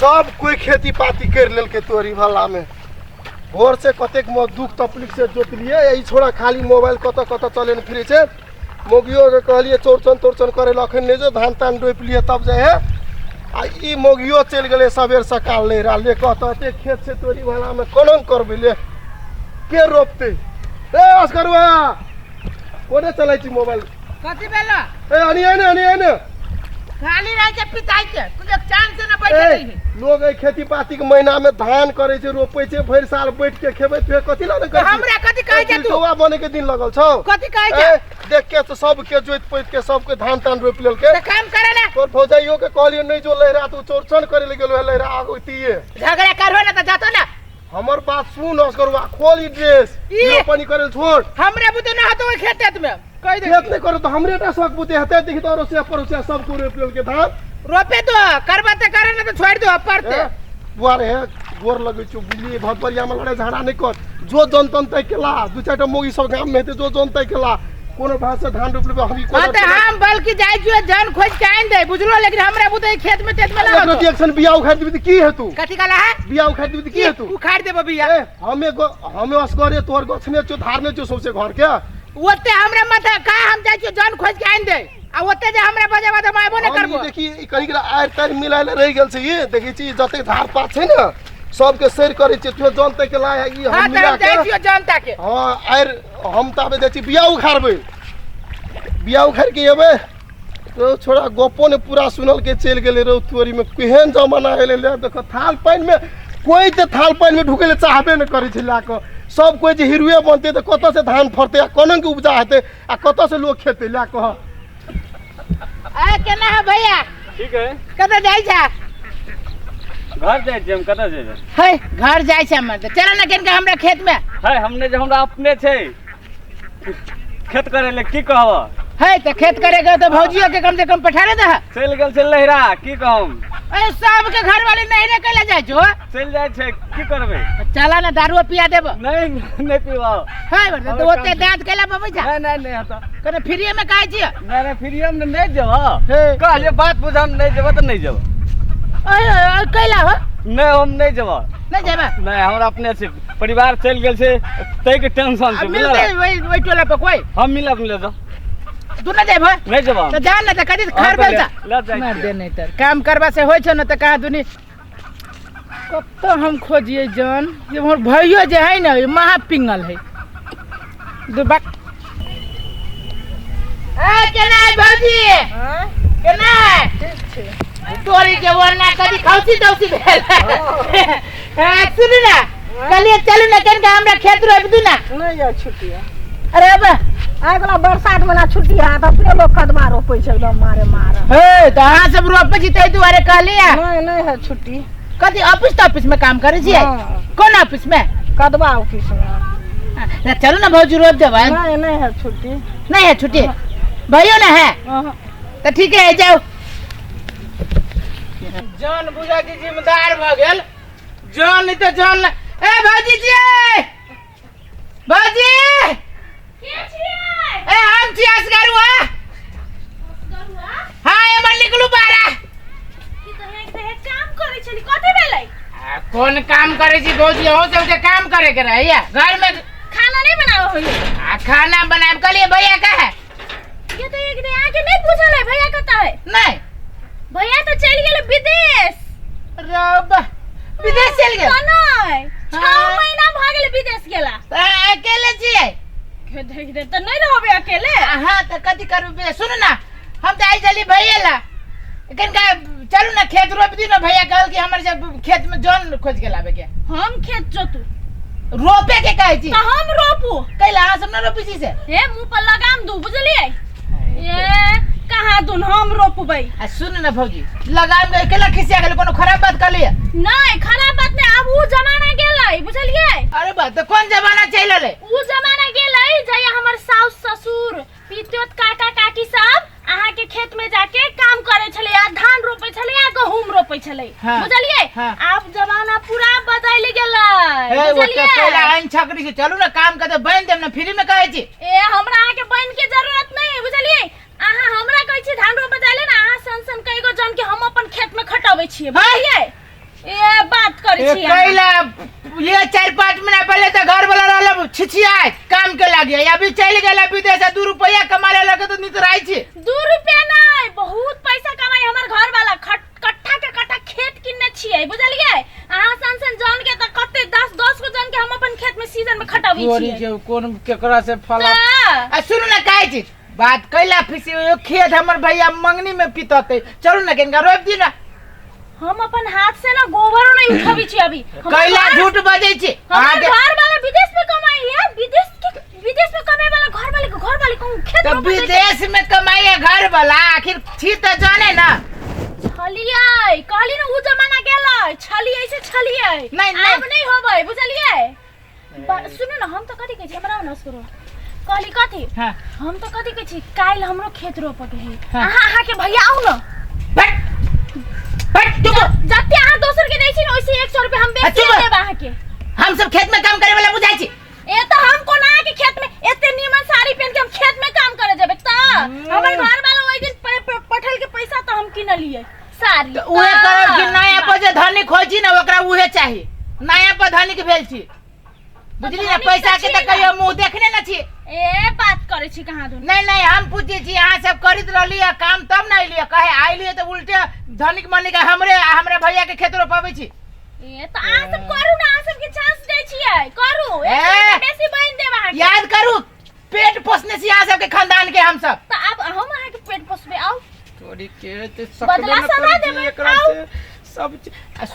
सब कोई खेती पाती कर लेल के तोरी भला में भोर से कतेक दुख तकलीफ से जोतलिए यही छोड़ा खाली मोबाइल कत चले फ्री से मोगियो के कहलिए चौरचन करे अखन नहीं जो धान तान रोप लिए तब जाए है आ ई मोगियो चल गए सवेर सकाल ले रहा ले कहते खेत से तोरी भला में कोन करबे ले के रोपते ए अस्करवा कोने चलाई छी मोबाइल कथि बेला ए अनि खाली रह के पिताई के कुछ चांस से ना बैठे नहीं लोग ए खेती पाती के महीना में धान करे छे रोपे छे भर साल बैठ के खेबे पे कथि ला न कर हमरा कथि कहे छै तू तोवा बने के दिन लगल छौ कथि कहे छै देख के तो सब के जोत पोत के सब के धान तान रोप लेल के काम करे ना तोर भौजाइयो के कहलियो नहीं जो लहरा तू चोरचन करे ले गेलो लहरा आगो तीए झगड़ा करबे ना त जातो ना हमर बात सुन अस्करवा खोल ई ड्रेस रोपनी करे छोड़ हमरे बुते ना हतो खेत में कह दे खेत नहीं करो तो हमरे टा शौक बुते हते देखि तोरो से परोसे सब को रोप लेल के धान रोपे तो करबा त करे ना तो छोड़ दो पड़ते बुआरे है गोर लगे छु बुली बहुत बढ़िया में लड़े झगड़ा नहीं कर जो जनतन तय केला दू चारटा मोगी सब गाम में हेते जो जनतन केला कोनो भाषा से धान रोप लेबे हम हां त हम बल्कि जाय छु जन खोज के आइन दे बुझलो लेकिन हमरा बुते खेत में तेत में ना हो रिएक्शन बिया उखाड़ देबी की है तू कथि काला है बिया उखाड़ देबी की है तू उखाड़ देबो बिया हमें असगरे तोर गछने छु धारने छु सबसे घर के ओते हमरा माथा का हम जाय छु जन खोज के आइन दे आ ओते जे हमरा बजाबा त मायबो न करबो देखी कहीं के आयर तार मिलाइल रह गेल छै ये देखी छी जते धार पात छै न सब के शेयर करे छै तू जानते के लाय ई हम मिला के हां जाय जनता के हां आयर हम ताबे दे छी बिया उखाड़बे बिया उखाड़ के एबे तो छोड़ा गोपो ने पूरा सुनल के चल गेले रो तोरी में केहन जमाना एले ले देखो थाल पानी में कोई ते थाल पानी में ढुके ले चाहबे न करे छै लाको सब कोई जे हिरुए बनते त कत से धान फरते आ कोन के उपजा हेते आ कत से लोग खेते ला कह आ केना है भैया ठीक है कत जाय छा घर जाय छी हम कत जाय है घर जाय छै हम चल ना केन के हमरा खेत में है हमने जे हमरा अपने छै खेत करे ले की कहब है त खेत करेगा तो भौजियो के कम से कम पठारे द चल गेल छै लहरा की कहम ए सब के घर वाली नहीं रे कइला जाय छो चल जाय छै की करबे चला ना दारू पिया देब नहीं पीवा है बता तो ओते दांत कइला बाबू जा नहीं हता कने फ्री में काहे छी नहीं फ्री में नहीं जेब कहले बात बुझम नहीं जेब त नहीं जेब ओए कइला हो नहीं हम नहीं जेब नहीं जेबा नहीं हमरा अपने से परिवार चल गेल छै तै के टेंशन से मिलते वही टोला पे कोई हम मिलब ले दो तू ना जेब नहीं जेब तो जान ना त कदी खार बेलता मार दे नहीं तर काम करबा से होय छ न त कहा दुनी कब तो हम खोजिए जान ये मोर भइयो जे है ना महा पिंगल है दुबा ए केना है भौजी हां केना है ठीक छे तोरी के वरना कदी खौसी दौसी भेल ए सुन ना कलिए चलू ना केन के हमरा खेत रोप दू ना नहीं जा छुट्टी अरे अब अगला बरसात में ना छुट्टी है तो अपने लोग कदमा रोपे छै एकदम मारे हे त अहाँ सब रोपे छी तै दुआरे कहलिए नहीं है छुट्टी कदी ऑफिस में काम करे छी कौन ऑफिस में कदवा ऑफिस में ना चलो ना भौजी रोप देबै नहीं है छुट्टी नहीं है छुट्टी भैया ना है तो ठीक है जाओ जान बुझा के जिम्मेदार भ गेल जान नहीं तो जान ए भौजी जी भौजी के छियै ए हम छी असगरुआ हां एमन निकलू बारा की तो हे काम करे छली कथि भेलै कौन काम करे छी भौजी हो सब काम करे के रहैया घर में खाना नहीं बनाओ होइए खाना बनाए कलिए भैया का है ये तो एक दिन आके नहीं पूछल है भैया कता है नहीं भैया तो चल गेल विदेश रब विदेश चल गेल नहीं 6 महीना भ गेल विदेश गेला अकेले छियै के तो नहीं रहबे अकेले हां त कथि करबे सुन ना हम जाई चली भैया ला लेकिन का चलू ना खेत रोप दी ना भैया कहल कि हमर से खेत में जौन खोज के लावे के हम खेत जोतू रोपे के कहै छी तो हम रोपू कैला हम न रोपी छी से हे मुंह पर लगाम दू बुझलिए ये कहां दुन हम रोपबै आ सुन ना भौजी लगाम के केला खिसिया गेल कोनो खराब बात कहलिए नहीं खराब बात नहीं अब उ जमाना गेलै बुझलिए अरे बात तो कौन जमाना चल ले उ जमाना गेलै जया हमर सास ससुर पितियोत काका काकी सब अहाँ के खेत में जाके काम करे छले आ धान रोपे छले आ गहूम रोपे छले बुझलिए अब जमाना पूरा बदल गेलै बुझलिए कैला आइन छकरी से चलू ना काम कर दे बन देम ना फ्री में कहै छी ए हमरा आके बन के जरूरत नहीं है बुझलिए अहाँ हमरा कहै छी धान रोपे जाले ना अहाँ सन सन कईगो जन के हम अपन खेत में खटाबै छी बुझलिए ए बात करे छी कैला ये 4-5 महीना पहले तो घर वाला रहल छिछिया काम के लागे अभी चल गेला विदेश 2 रुपया कमाले लगे तो नित राई छी 2 रुपया नहीं बहुत पैसा कमाई हमर घर वाला कट्ठा के कट्ठा खेत किनने छियै बुझलियै अहाँ सन जान के त कते 10 को जान के हम अपन खेत में सीजन में खटावी छियै के कोन केकरा से फला आ सुनु ना काहे छी बात कैला फिसी खेत हमर भैया मंगनी में पितते चलू ना केनका रोप दी ना हम अपन हाथ से ना गोबरो नहीं उठावी छी अभी कैला झूठ बजै छी हमर घर वाला विदेश में कमाई है विदेश में कमाए वाला घर वाले को खेत तो विदेश में कमाई है घर वाला आखिर छी त जाने ना छलियै कहली ना उ जमाना गेलै छलियै से छलियै नहीं अब नहीं होबै बुझलियै सुनु ना हम तो कथि कहै छी हमरा ना सुनो कहली कथि हां हम तो कथि कहै छी काल हमरो खेत रोपे के है अहाँ के भैया आउ ना बट तुम जत्ते अहाँ दोसर के दै छी ना ओइसे 100 रुपया हम बेच देब अहाँ के हम सब खेत में काम करे वाला बुझाई छी ए तो हम कोना के खेत में एते नीमन साड़ी पहन के हम खेत में काम करे जेबे त हमर घर वाला ओइ दिन पठल के पैसा तो हम किन लिए साड़ी तो उहे करब कि नया पर जे धनिक होई छी ना ओकरा उहे चाही नया पर धनिक भेल छी बुझली ना पैसा के त कहियो मुंह देखने ना छी ए बात करे छी कहां दू नहीं हम पूछे छी अहाँ सब करित रहली काम तब ना आइली कहे आइली तो उल्टे धनिक मनिक हमरा भैया के खेत रोपाबै छी ए त आ सब करू ना आ सब के चांस दै छियै करू ए बेसी बइन देब अहाँ याद करू पेट पोसने छी अहाँ सब के खानदान के हम सब त अब हम अहाँ के पेट पोसबे आउ थोड़ी के ते बदला सदा देबे एकरा से सब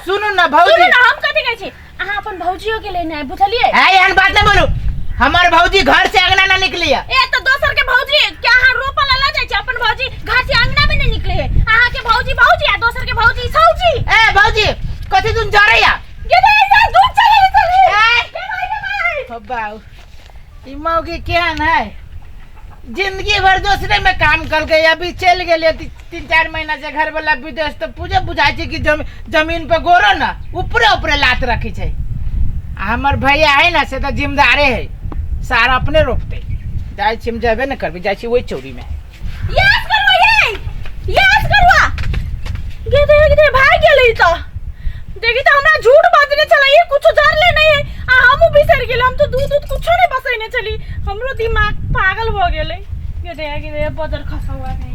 सुनु ना भौजी सुनु ना हम कथि कहै छी अहाँ अपन भौजियो के लेने बुझलियै है एहन बात ना बोलू हमार भौजी घर से अंगना ना निकली है ए तो दोसर के भौजी क्या अहाँ रोपल ला जाय छै अपन भौजी घर से अंगना में नहीं निकले है अहाँ के भौजी आ दोसर के भौजी सौजी ए भौजी कथि तुम जा रही है गे दे जा दूध चले बाऊ ई मौगी केहन है जिंदगी भर दूसरे में काम कर गई अभी चल गए 3-4 महीना से घर वाला विदेश तो पूजे बुझाई छै कि जमीन पे गोरो ना ऊपरे लात रखी छै हमर भैया है ना से तो जिम्मेदारे है सारा अपने रोपते जाय छी हम जेबे न करबी जाय छी ओई चौरी में यस करवा गे दे भाग गेलै त देखि त हमरा झूठ बाजने चला ये कुछ जर ले नहीं है आ हमहु बिसर गेल हम तो दूध कुछो नहीं बसैने चली हमरो दिमाग पागल भ गेलै गे दे बदर खसा हुआ नहीं